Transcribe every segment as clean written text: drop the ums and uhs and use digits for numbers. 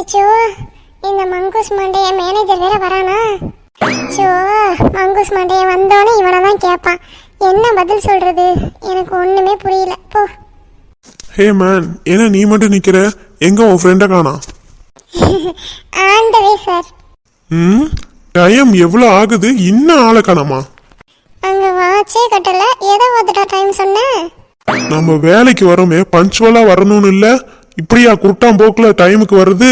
அச்சோ, இந்த மங்கூஸ் மண்டைய மேனேஜர் வேற வரானா? அச்சோ, மங்கூஸ் மண்டைய வந்தோடனே இவனை தான் கேட்பான். என்ன பதில் சொல்றது? எனக்கு ஒண்ணுமே புரியல. போ. ஹே மேன், என்ன நீ மட்டும் நிக்கிற? எங்க உன் ஃப்ரெண்ட காணோம்? ஆண்டவே சார். டைம் எவ்வளவு ஆகுது? இன்னும் ஆளை காணோமா? அங்க வாட்சே கட்டல, ஏதோ வந்துட்டா டைம் சொன்னேன். நம்ம வேலைக்கு வரோமே, பஞ்சுவலா வரணும்னு இல்ல, இப்படியா குருட்டாம் போக்குல டைமுக்கு வருது?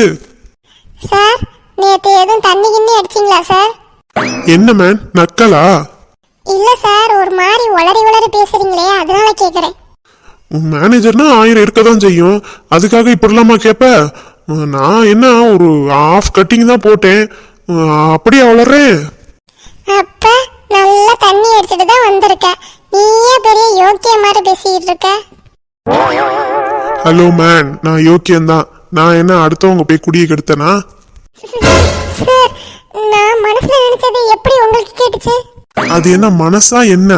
சார், நேத்து எதுவும் தண்ணி கிண்ணி அடிச்சிங்களா சார்? என்ன மேன், நக்கலா? இல்ல சார், ஒரு மாதிரி உளறி உளறி பேசுறீங்களே, அதனால கேக்குறேன். மேனேஜர்னா 1000 இருக்கதான் செய்யும், அதுக்காக இப்படிலாமா கேப்ப? நான் என்ன ஒரு ஆஃப் கட்டிங் தான் போட்டேன், அப்படியே வளர்றேன். அப்ப நல்லா தண்ணி அடிச்சிட்டு தான் வந்திருக்க. நீயே பெரிய யோக்கிய மாதிரி பேசிட்டு இருக்க. ஹலோ மேன், நான் யோக்கியம்தான். நான் என்ன அடுத்தவங்க போய் குடிய கெடுத்தனா? சார், நான் மனசுல நினைச்சது எப்படி உங்களுக்கு கேட்டுச்சு? அது என்ன மனசா என்ன?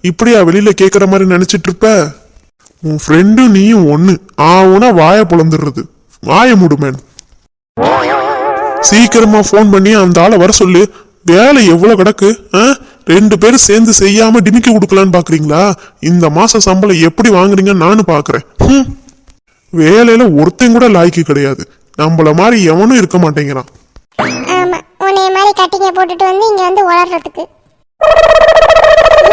இப்படியா வெளியில கேக்குற மாதிரி நினைச்சிட்டு இருப்ப? உன் ஃப்ரெண்டும் நீயும் ஒண்ணு ஆவுனா வாய புலந்துடுறது. வாய மூடு மேன். சீக்கிரமா போன் பண்ணி அந்த ஆளை வர சொல்லு. வேலை எவ்வளவு கிடக்கு? 2 பேரும் சேர்ந்து செய்யாம டிமிக்கி கொடுக்கலான்னு பாக்குறீங்களா? இந்த மாசம் சம்பளம் எப்படி வாங்குறீங்கன்னு நானும் பாக்குறேன். வேலையில ஒருத்தன் கூட லாய்க்கு கிடையாது. நம்மள மாதிரி எவனும் இருக்க மாட்டேங்கிறான். ஆமா, உன்னைய மாதிரி கட்டிங்க போட்டுட்டு வந்து இங்க வந்து உளறதுக்கு.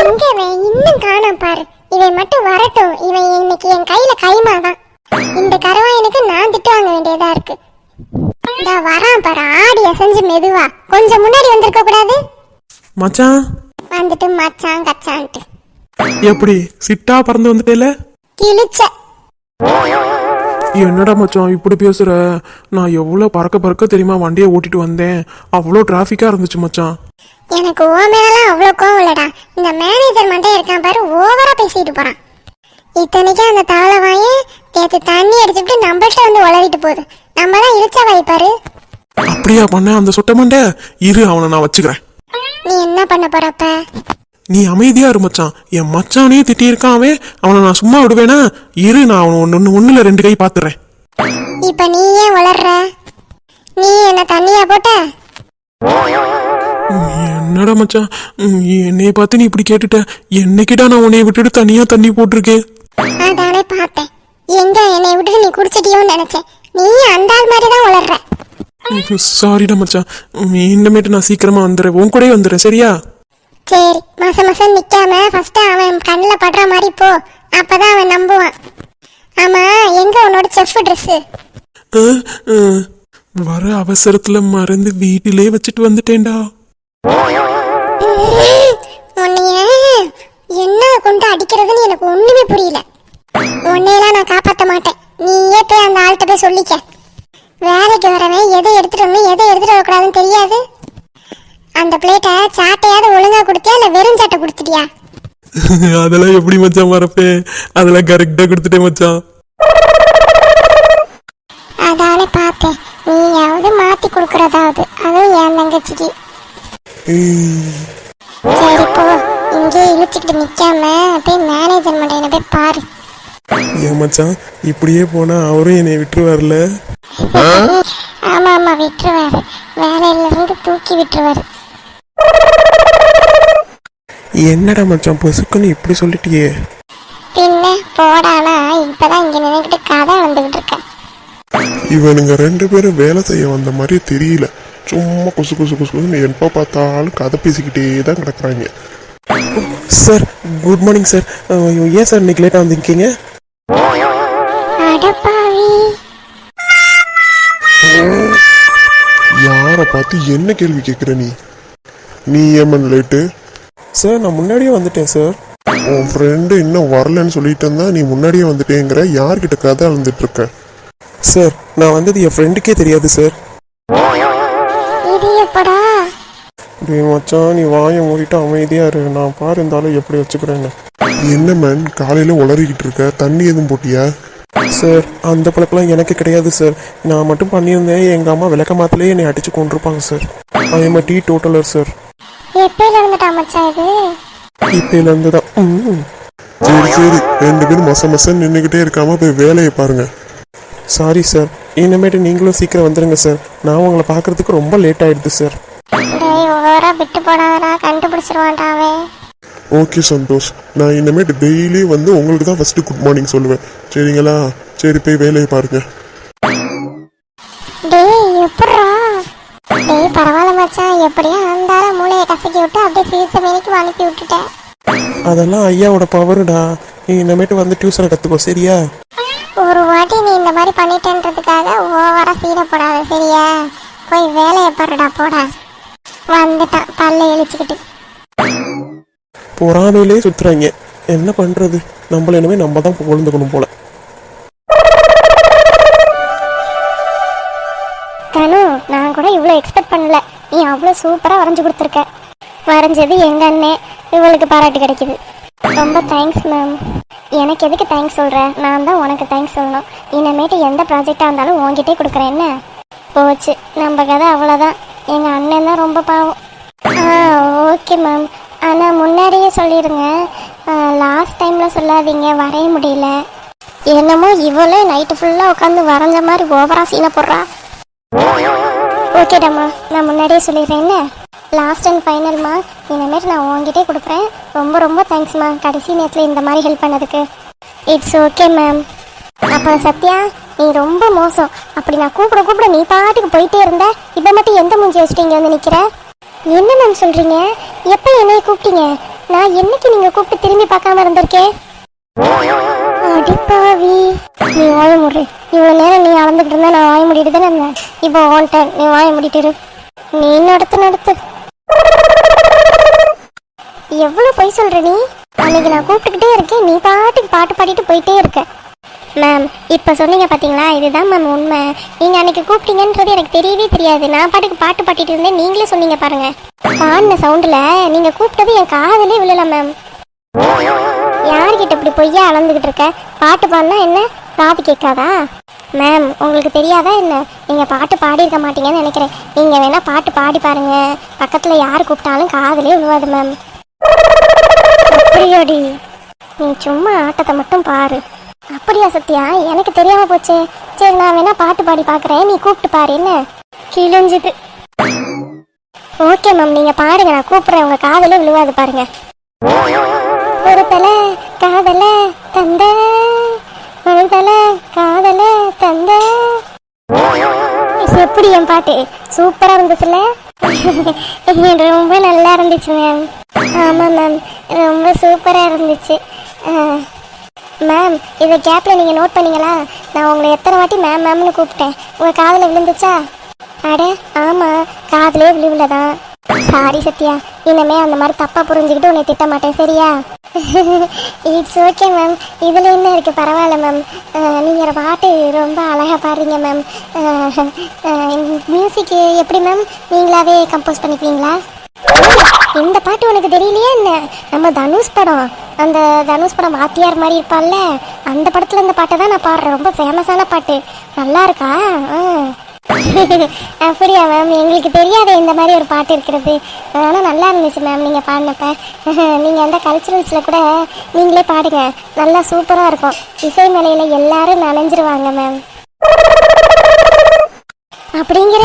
எங்க இன்னும் காணோம் பாரு. இவன் மட்டும் வரட்டும். இவன் இன்னைக்கு என் கையில கைமாதான். இந்த கரவாயனுக்கு நான் திட்டு வாங்க வேண்டியதா இருக்கு. இந்த வரான் பாரு, ஆடி அசைஞ்சு மெதுவா. கொஞ்சம் முன்னாடி வந்திருக்க கூடாது? மச்சான் வந்துட்டு மச்சான் கச்சான்ட்டு எப்படி சிட்டா பறந்து வந்துட்டேல? கிழிச்ச. என்னடா மச்சான் இப்படி பேசுற? நான் எவ்வளவு பறக்க தெரியுமா வண்டியை ஓட்டிட்டு வந்தேன். அவ்வளோ டிராபிக்கா இருந்துச்சு மச்சான். எனக்கு ஓ மேலாம் அவ்வளோ கோவம் இல்லடா. இந்த மேனேஜர் மட்டும் இருக்கான் பாரு, ஓவரா பேசிட்டு போறான். இத்தனைக்கு அந்த தவளை வாயே நேற்று தண்ணி அடிச்சுட்டு நம்மள்கிட்ட வந்து உளறிட்டு போகுது. நம்ம தான் இழுச்சா வாய்ப்பாரு. அப்படியா பண்ண அந்த சுட்ட மண்டை? இரு, அவனை நான் வச்சுக்கிறேன். நீ என்ன பண்ண போறப்ப? நீ அமைதியா இரு மச்சான். என் மச்சானே திட்டியிருக்கான் அவனை நான் சும்மா விடுவேனா? இரு, நான் அவன் ஒண்ணுல 2 கை பாத்துறேன். இப்ப நீ ஏன் வளர்ற? நீ என்ன தண்ணியா போட்ட? என்னடா மச்சான், என்னைய பார்த்து நீ இப்படி கேட்டுட்ட? என்னைக்கிட்டா நான் உன்னைய விட்டுட்டு தனியா தண்ணி போட்டிருக்கேன்? அதானே பார்த்தேன். எங்க என்னை விட்டுட்டு நீ குடிச்சிட்டியோன்னு நினைச்சேன். நீ அந்த ஆள் மாதிரி தான் வளர்ற. சாரிடா மச்சான், இன்னமேட்டு நான் சீக்கிரமா வந்துடுறேன். உன் கூட வந்துடுறேன், சரியா? சரி, மாசம் நிக்காம ஃபர்ஸ்ட் அவன் கண்ணுல படுற மாதிரி போ. அப்பதான் அவன் நம்புவான். ஆமா, எங்க உன்னோட செஃப் ட்ரெஸ்? வர அவசரத்துல மறந்து வீட்டிலே வச்சுட்டு வந்துட்டேன்டா. உன்னைய என்ன கொண்டு அடிக்கிறதுன்னு எனக்கு ஒண்ணுமே புரியல. உன்னையெல்லாம் நான் காப்பாற்ற மாட்டேன். நீயே போய் அந்த ஆள்கிட்ட போய் சொல்லிக்க. வேலைக்கு வரவன் எதை எடுத்துட்டு வரணும் எதை எடுத்துட்டு வரக்கூடாதுன்னு தெரியாது. அந்த பிளேட்டை சாட்டையாவது ஒழுங்கா கொடுத்தியா இல்ல வெறும் சாட்டை கொடுத்துட்டியா? அதெல்லாம் எப்படி மச்சான் மறப்பேன்? அதெல்லாம் கரெக்டா கொடுத்துட்டேன் மச்சான். அதானே பார்த்தேன். நீயாவது மாத்தி கொடுக்கறதாவது, அதுவும் என் தங்கச்சிக்கு. சரி போ, இங்கே இழுச்சுக்கிட்டு நிக்காம போய் மேனேஜர் மண்டையில போய் பாரு. ஏன் மச்சான் இப்படியே போனா அவரும் என்னை விட்டுருவார்ல? ஆமா ஆமா, விட்டுருவாரு. வேலையில இருந்து தூக்கி விட்டுருவாரு. என்னடா மச்சான் பொசுக்குன்னு இப்படி சொல்லிட்டியே? பின்ன போடானா, இப்பதான் இங்க நினைக்கிட்டு கதை வந்துகிட்டு இருக்கேன். இவனுங்க 2 பேரும் வேலை செய்ய வந்த மாதிரி தெரியல. சும்மா குசு குசு குசுன்னு எப்ப பார்த்தாலும் கதை பேசிக்கிட்டே தான் கிடக்குறாங்க. Sir good morning sir. ஏன் சார் இன்னைக்கு லேட்டா வந்திருக்கீங்க? அடப்பாவி, யார பார்த்து என்ன கேள்வி கேட்குற நீ? நீ ஏமன் லேட்டு? சார் நான் முன்னாடியே வந்துட்டேன் சார். உன் ஃப்ரெண்டு இன்னும் வரலன்னு சொல்லிட்டு இருந்தா நீ முன்னாடியே வந்துட்டேங்கிற. யார்கிட்ட கதை அழுந்துட்டு இருக்க? சார் நான் வந்தது என் ஃப்ரெண்டுக்கே தெரியாது சார். இது எப்படா? டேய் மச்சான், நீ வாயை மூடிட்டு அமைதியா இரு. நான் பாரு இருந்தாலும் எப்படி வச்சுக்கிறேன்னு. என்ன மேன் காலையில உளறிக்கிட்டு இருக்க? தண்ணி எதுவும் போட்டியா? சார் அந்த பழக்கெல்லாம் எனக்கு கிடையாது சார். நான் மட்டும் பண்ணியிருந்தேன், எங்கள் அம்மா விளக்க மாத்திலே என்னை அடித்து கொண்டிருப்பாங்க sir. I am teetotaller sir. எப்பயில இருந்துட்டா மச்சான் இது? இப்பயிலேருந்து தான். சரி சரி, 2 பேரும் மச மசன்னு நின்றுக்கிட்டே இருக்காம போய் வேலையை பாருங்க. சாரி சார், இனிமேட்டு நீங்களும் சீக்கிரம் வந்துடுங்க சார். நான் உங்களை பார்க்கறதுக்கு ரொம்ப லேட் ஆயிடுது சார். டேய் ஓவரா விட்டு போடாதடா, கண்டுபிடிச்சிருவான்டா அவன். ஓகே சந்தோஷ், நான் இனிமேட்டு டெய்லி வந்து உங்களுக்கு தான் ஃபர்ஸ்ட் குட் மார்னிங் சொல்லுவேன், சரிங்களா? சரி, போய் வேலையை பாருங்க. டேய் எப்பட்றா? டேய் பரவாயில்ல மச்சான், எப்படியா அந்தார மூளையை கசக்கி விட்டு அப்படியே சீச மேனிக்கு அனுப்பி விட்டுட்டேன். அதெல்லாம் ஐயாவோட பவருடா. நீ இனிமேட்டு வந்து டியூஷனை கற்றுக்கோ, சரியா? ஒரு வாட்டி நீ இந்த மாதிரி பண்ணிட்டேன்றதுக்காக ஓவரா சீனை போடாத, சரியா? போய் வேலையை பாருடா, போடா. வந்துட்டான் பல்ல இழிச்சுக்கிட்டு. பொறாமையிலே சுத்துறாங்க. என்ன பண்றது? நம்மள இனிமே நம்ம தான் பொழுந்துக்கணும் போல. தனு, நான் கூட இவ்வளோ எக்ஸ்பெக்ட் பண்ணல. நீ அவ்வளோ சூப்பராக வரைஞ்சி கொடுத்துருக்க. வரைஞ்சது எங்க அண்ணே, இவளுக்கு பாராட்டு கிடைக்குது. ரொம்ப தேங்க்ஸ் மேம். எனக்கு எதுக்கு தேங்க்ஸ் சொல்கிற? நான் தான் உனக்கு தேங்க்ஸ் சொல்லணும். இனிமேட்டு எந்த ப்ராஜெக்டாக இருந்தாலும் உங்ககிட்டே கொடுக்குறேன். என்ன போச்சு நம்ம கதை, அவ்வளோதான். எங்கள் அண்ணன் தான் ரொம்ப பாவம். Okay ma'am. ஆனால் முன்னாடியே சொல்லிடுங்க, லாஸ்ட் டைமில் சொல்லாதீங்க, வரைய முடியல. என்னமோ இவளே நைட்டு ஃபுல்லாக உட்காந்து வரைஞ்ச மாதிரி ஓவரா சீனை போடுறா. ஓகேடாம்மா, நான் முன்னாடியே சொல்லிடுறேன். என்ன லாஸ்ட் அண்ட் ஃபைனல்மா, இனிமேட்டு நான் உங்ககிட்டே கொடுக்குறேன். ரொம்ப ரொம்ப தேங்க்ஸ்மா, கடைசி நேரத்தில் இந்த மாதிரி ஹெல்ப் பண்ணதுக்கு. It's okay ma'am. அப்புறம் சத்யா, நீ ரொம்ப மோசம். அப்படி நான் கூப்பிட நீ பாட்டுக்கு போயிட்டே இருந்த. இப்போ மட்டும் எந்த மூஞ்சி வச்சுட்டு இங்கே வந்து நிற்கிற? என்ன மேம் சொல்கிறீங்க? எப்போ என்னைய கூப்பிட்டீங்க? நான் என்னைக்கு நீங்கள் கூப்பிட்டு திரும்பி பார்க்காம இருந்திருக்கேன்? அடிப்பாவி, நீ வாய முடி. இவ்வளோ நேரம் நீ அளந்துக்கிட்டு இருந்தா நான் வாய முடிட்டு தானே இருந்தேன். இப்போ ஓன்ட்டேன், நீ வாய முடிட்டு. நீ நடத்து. எவ்வளோ பொய் சொல்ற நீ? அன்னைக்கு நான் கூப்பிட்டுக்கிட்டே இருக்கேன், நீ பாட்டுக்கு பாட்டு பாடிட்டு போயிட்டே இருக்க. மேம் இப்போ சொன்னீங்க பார்த்தீங்களா, இதுதான் மேம் உண்மை. நீங்கள் அன்னைக்கு கூப்பிட்டீங்கன்றது எனக்கு தெரியவே தெரியாது. நான் பாட்டுக்கு பாட்டு பாடிட்டு இருந்தேன், நீங்களே சொன்னீங்க பாருங்க. பாடின சவுண்டில் நீங்கள் கூப்பிட்டது என் காதலே விழல மேம். யார்கிட்ட இப்படி பொய்யா அளந்துக்கிட்டு இருக்க? பாட்டு பாடினா என்ன காது கேட்காதா? மேம் உங்களுக்கு தெரியாதா என்ன? நீங்கள் பாட்டு பாடியிருக்க மாட்டீங்கன்னு நினைக்கிறேன். நீங்கள் வேணால் பாட்டு பாடி பாருங்க, பக்கத்தில் யார் கூப்பிட்டாலும் காதலே விழுவாது மேம். அப்படியாடி? நீ சும்மா ஆட்டத்தை மட்டும் பாரு. அப்படியா சத்யா? எனக்கு தெரியாம போச்சே. சரி, நான் வேணா பாட்டு பாடி பார்க்குறேன், நீ கூப்பிட்டு பாரு. என்ன கிழிஞ்சுது? ஓகே மேம், நீங்கள் பாடுங்க, நான் கூப்பிட்றேன். உங்கள் காதலே விழுவாது பாருங்க. ஒரு தலை காதல தந்த, ஒரு தலை காதல தந்த. எப்படி என் பாட்டு சூப்பராக இருந்துச்சுல்ல? ரொம்ப நல்லா இருந்துச்சு மேம். ஆமாம் மேம், ரொம்ப சூப்பராக இருந்துச்சு மேம். இதை கேப்பில் நீங்கள் நோட் பண்ணீங்களா? நான் உங்களை எத்தனை வாட்டி மேம் மேம்னு கூப்பிட்டேன். உங்கள் காதில் விழுந்துச்சா? அட ஆமாம், காதலே விழுவில்தான். சாரி சத்யா, இனிமே அந்த மாதிரி தப்பாக புரிஞ்சுக்கிட்டு உன்னை திட்ட மாட்டேன், சரியா? It's okay ma'am. இதில் என்ன இருக்குது, பரவாயில்ல மேம். நீங்கள் பாட்டு ரொம்ப அழகாக பாடுறீங்க மேம். மியூசிக்கு எப்படி மேம், நீங்களாவே கம்போஸ் பண்ணிக்குவீங்களா? இந்த பாட்டு உனக்கு தெரியலையா என்ன? நம்ம தனுஷ் படம், அந்த தனுஷ் படம் வாத்தியார் மாதிரி இருப்பாள்ல, அந்த படத்தில் இந்த பாட்டை தான் நான் பாடுறேன். ரொம்ப ஃபேமஸான பாட்டு. நல்லா இருக்கா? அப்படியா மேம்? எங்களுக்கு தெரியாத இந்த மாதிரி ஒரு பாட்டு இருக்கிறது. ஆனால் நல்லா இருந்துச்சு மேம் நீங்கள் பாடினப்ப. நீங்கள் அந்த கல்ச்சுரல்ஸில் கூட நீங்களே பாடுங்க, நல்லா சூப்பராக இருக்கும். இசை மலையில் எல்லாரும் நனைஞ்சிருவாங்க மேம். அப்படிங்கிற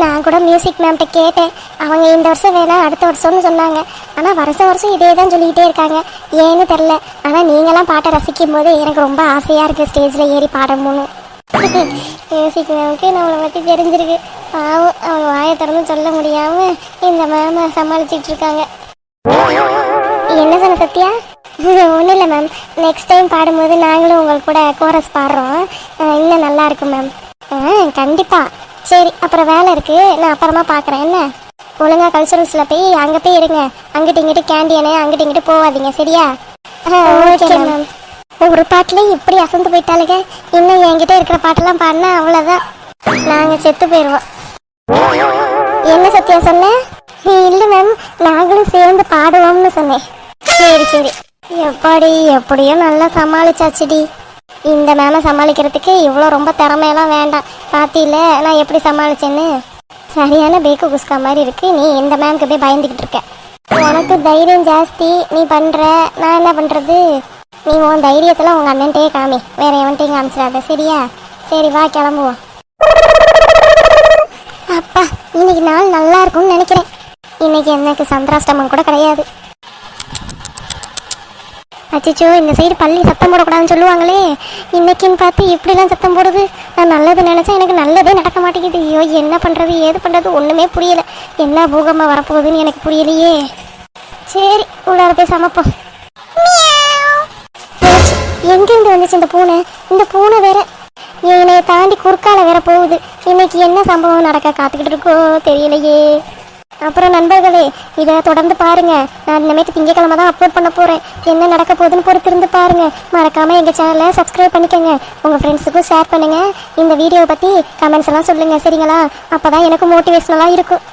நான் கூட மியூசிக் மேம்கிட்ட கேட்டேன். அவங்க இந்த வருஷம் வேணாம் அடுத்த வருஷம்னு சொன்னாங்க. ஆனால் வருஷம் இதே தான் சொல்லிக்கிட்டே இருக்காங்க, ஏன்னு தெரில. ஆனால் நீங்களாம் பாட்டை ரசிக்கும் போது எனக்கு ரொம்ப ஆசையாக இருக்குது ஸ்டேஜில் ஏறி பாடணும்னு. மியூசிக் மேமுக்கு நம்மளை பற்றி தெரிஞ்சிருக்கு. பாவம், அவங்க வாயை திறந்து சொல்ல முடியாமல் இந்த மேமை சமாளிச்சுட்டு இருக்காங்க. என்ன சொன்ன சத்யா? ஒன்றும் இல்லை மேம், நெக்ஸ்ட் டைம் பாடும்போது நாங்களும் உங்களுக்கு கூட கோரஸ் பாடுறோம், இன்னும் நல்லா இருக்கும் மேம். கண்டிப்பாக. சரி, அப்புறம் வேலை இருக்குது, நான் அப்புறமா பார்க்குறேன். என்ன ஒழுங்காக கல்ச்சுரல்ஸில் போய் அங்கே போய் இருங்க. அங்கிட்டு இங்கிட்டு கேண்டீனு அங்கிட்டு இங்கிட்டு போகாதீங்க, சரியா? Okay ma'am. ஒரு பாட்டில் இப்படி அசந்து போயிட்டாளுங்க. இன்னும் என்கிட்ட இருக்கிற பாட்டெல்லாம் பாடினா அவ்வளோதான், நாங்கள் செத்து போயிடுவோம். என்ன சத்யா சொன்னேன்? இல்லை மேம், நாங்களும் சேர்ந்து பாடுவோம்னு சொன்னேன். சரி, எப்படியோ நல்லா சமாளிச்சாச்சுடி. இந்த மேமை சமாளிக்கிறதுக்கு இவ்வளோ ரொம்ப திறமையெல்லாம் வேண்டாம். பார்த்தில நான் எப்படி சமாளிச்சேன்னு? சரியான பேக்கு குஸ்கா மாதிரி இருக்கு. நீ இந்த மேம்க்கு போய் பயந்துக்கிட்டு இருக்க. உனக்கு தைரியம் ஜாஸ்தி, நீ பண்ணுற, நான் என்ன பண்ணுறது? நீ உன் தைரியத்தில் உங்கள் அண்ணன்ட்டே காமி, வேற எவன்ட்டையும் காமிச்சிடாத, சரியா? சரி வா, கிளம்புவோம். அப்பா, இன்னைக்கு நாள் நல்லா இருக்கும்னு நினைக்கிறேன். இன்னைக்கு எனக்கு சந்திராஷ்டமம் கூட கிடையாது. அச்சோ, இந்த சைடு பள்ளி சத்தம் போடக்கூடாதுன்னு சொல்லுவாங்களே, இன்னைக்குன்னு பார்த்து இப்படிலாம் சத்தம் போடுது. நான் நல்லது நினைச்சா எனக்கு நல்லதே நடக்க மாட்டேங்குது. ஐயோ, என்ன பண்றது ஏது பண்றது ஒண்ணுமே புரியல. என்ன பூகம்பம் வரப்போகுதுன்னு எனக்கு புரியலையே. சரி, உள்ளார போய் சமைப்போம். எங்கிருந்து வந்துச்சு இந்த பூனை? இந்த பூனை வேற என்னைய தாண்டி குறுக்கால வேற போகுது. இன்னைக்கு என்ன சம்பவம் நடக்க காத்துக்கிட்டு இருக்கோ தெரியலையே. அப்புறம் நண்பர்களே, இதை தொடர்ந்து பாருங்க. நான் இனிமேட்டு திங்கக்கிழமை தான் அப்லோட் பண்ண போறேன். என்ன நடக்க போகுதுன்னு பொறுத்திருந்து பாருங்க. மறக்காம எங்க சேனலை சப்ஸ்கிரைப் பண்ணிக்கோங்க. உங்க ஃப்ரெண்ட்ஸுக்கும் ஷேர் பண்ணுங்க. இந்த வீடியோவை பத்தி கமெண்ட்ஸ் எல்லாம் சொல்லுங்க, சரிங்களா? அப்பதான் எனக்கு மோட்டிவேஷனலா இருக்கும்.